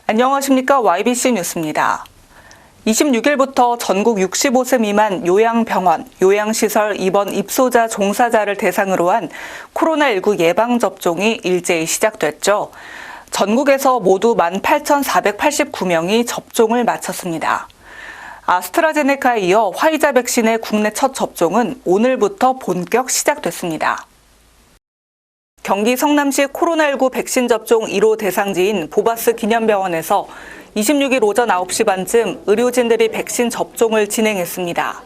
안녕하십니까. YBC 뉴스입니다. 26일부터 전국 65세 미만 요양병원, 요양시설 입원 입소자 종사자를 대상으로 한 코로나19 예방접종이 일제히 시작됐죠. 전국에서 모두 18,489명이 접종을 마쳤습니다. 아스트라제네카에 이어 화이자 백신의 국내 첫 접종은 오늘부터 본격 시작됐습니다. 경기 성남시 코로나19 백신 접종 1호 대상지인 보바스 기념병원에서 26일 오전 9시 반쯤 의료진들이 백신 접종을 진행했습니다.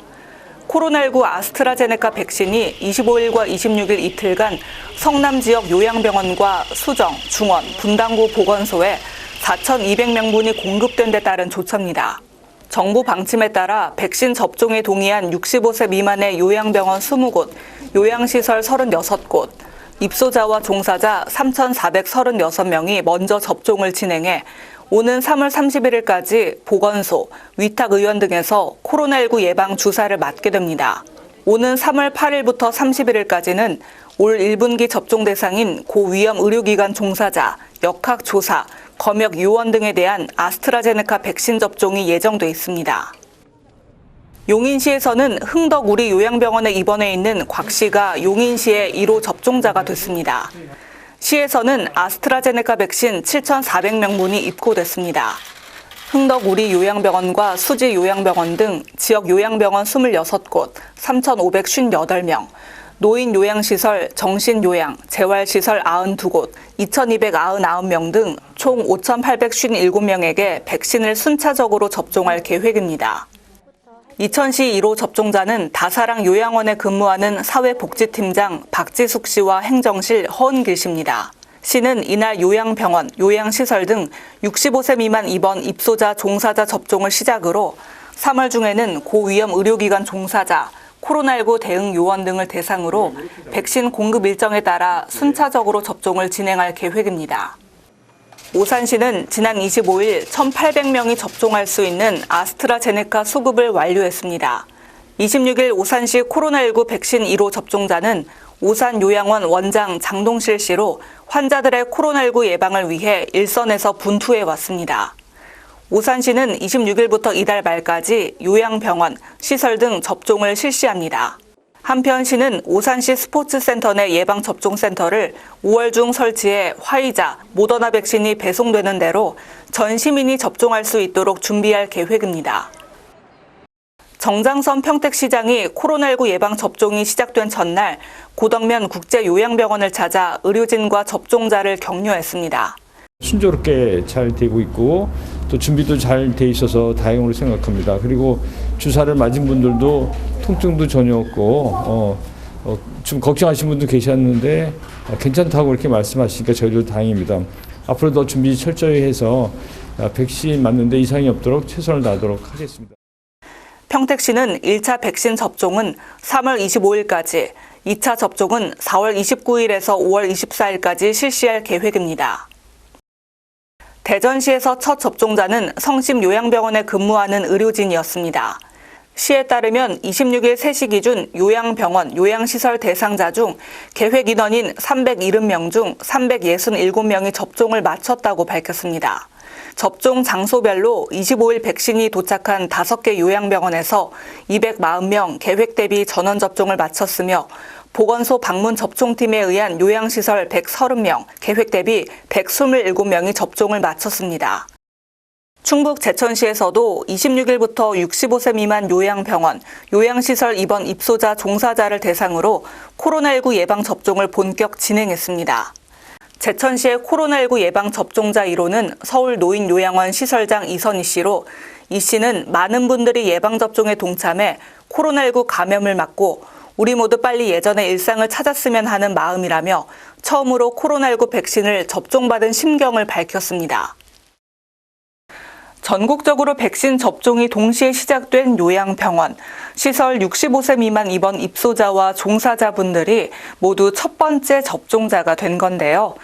코로나19 아스트라제네카 백신이 25일과 26일 이틀간 성남 지역 요양병원과 수정, 중원, 분당구 보건소에 4,200명분이 공급된 데 따른 조처입니다. 정부 방침에 따라 백신 접종에 동의한 65세 미만의 요양병원 20곳, 요양시설 36곳, 입소자와 종사자 3,436명이 먼저 접종을 진행해 오는 3월 31일까지 보건소, 위탁의원 등에서 코로나19 예방 주사를 맞게 됩니다. 오는 3월 8일부터 31일까지는 올 1분기 접종 대상인 고위험 의료기관 종사자, 역학조사, 검역 요원 등에 대한 아스트라제네카 백신 접종이 예정돼 있습니다. 용인시에서는 흥덕우리 요양병원에 입원해 있는 곽 씨가 용인시의 1호 접종자가 됐습니다. 시에서는 아스트라제네카 백신 7,400명분이 입고됐습니다. 흥덕우리 요양병원과 수지 요양병원 등 지역 요양병원 26곳, 3,558명, 노인 요양시설, 정신요양, 재활시설 92곳, 2,299명 등 총 5,857명에게 백신을 순차적으로 접종할 계획입니다. 이천시 1호 접종자는 다사랑 요양원에 근무하는 사회복지팀장 박지숙 씨와 행정실 허은길 씨입니다. 시는 이날 요양병원, 요양시설 등 65세 미만 입원 입소자 종사자 접종을 시작으로 3월 중에는 고위험 의료기관 종사자, 코로나19 대응 요원 등을 대상으로 백신 공급 일정에 따라 순차적으로 접종을 진행할 계획입니다. 오산시는 지난 25일 1,800명이 접종할 수 있는 아스트라제네카 수급을 완료했습니다. 26일 오산시 코로나19 백신 1호 접종자는 오산요양원 원장 장동실 씨로 환자들의 코로나19 예방을 위해 일선에서 분투해 왔습니다. 오산시는 26일부터 이달 말까지 요양병원, 시설 등 접종을 실시합니다. 한편 시는 오산시 스포츠센터 내 예방접종센터를 5월 중 설치해 화이자, 모더나 백신이 배송되는 대로 전 시민이 접종할 수 있도록 준비할 계획입니다. 정장선 평택시장이 코로나19 예방접종이 시작된 전날 고덕면 국제요양병원을 찾아 의료진과 접종자를 격려했습니다. 순조롭게 잘 되고 있고 또 준비도 잘 돼 있어서 다행으로 생각합니다. 그리고 주사를 맞은 분들도 통증도 전혀 없고 좀 걱정하시는 분도 계셨는데 괜찮다고 그렇게 말씀하시니까 저희도 다행입니다. 앞으로 더 준비 철저히 해서 백신 맞는 데 이상이 없도록 최선을 다하도록 하겠습니다. 평택시는 1차 백신 접종은 3월 25일까지, 2차 접종은 4월 29일에서 5월 24일까지 실시할 계획입니다. 대전시에서 첫 접종자는 성심요양병원에 근무하는 의료진이었습니다. 시에 따르면 26일 3시 기준 요양병원, 요양시설 대상자 중 계획 인원인 370명 중 367명이 접종을 마쳤다고 밝혔습니다. 접종 장소별로 25일 백신이 도착한 5개 요양병원에서 240명 계획 대비 전원 접종을 마쳤으며 보건소 방문 접종팀에 의한 요양시설 130명, 계획 대비 127명이 접종을 마쳤습니다. 충북 제천시에서도 26일부터 65세 미만 요양병원, 요양시설 입원 입소자 종사자를 대상으로 코로나19 예방접종을 본격 진행했습니다. 제천시의 코로나19 예방접종자 1호는 서울 노인요양원 시설장 이선희 씨로 이 씨는 많은 분들이 예방접종에 동참해 코로나19 감염을 막고 우리 모두 빨리 예전의 일상을 찾았으면 하는 마음이라며 처음으로 코로나19 백신을 접종받은 심경을 밝혔습니다. 전국적으로 백신 접종이 동시에 시작된 요양병원, 시설 65세 미만 입원 입소자와 종사자분들이 모두 첫 번째 접종자가 된 건데요.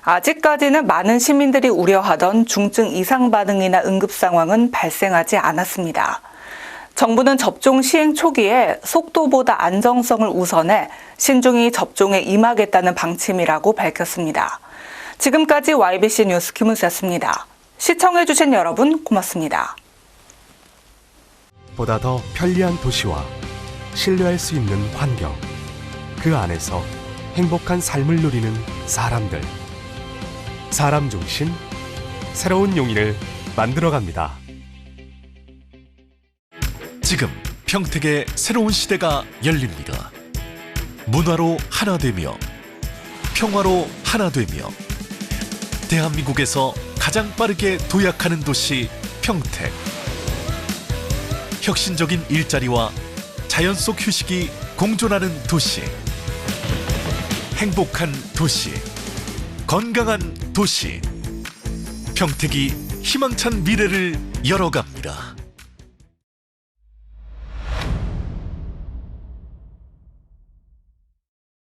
아직까지는 많은 시민들이 우려하던 중증 이상 반응이나 응급 상황은 발생하지 않았습니다. 정부는 접종 시행 초기에 속도보다 안정성을 우선해 신중히 접종에 임하겠다는 방침이라고 밝혔습니다. 지금까지 YBC 뉴스 김은수였습니다. 시청해주신 여러분 고맙습니다. 보다 더 편리한 도시와 신뢰할 수 있는 환경, 그 안에서 행복한 삶을 누리는 사람들. 사람 중심, 새로운 용인을 만들어갑니다. 지금 평택의 새로운 시대가 열립니다. 문화로 하나 되며 평화로 하나 되며 대한민국에서 가장 빠르게 도약하는 도시 평택. 혁신적인 일자리와 자연 속 휴식이 공존하는 도시. 행복한 도시. 건강한 도시. 평택이 희망찬 미래를 열어갑니다.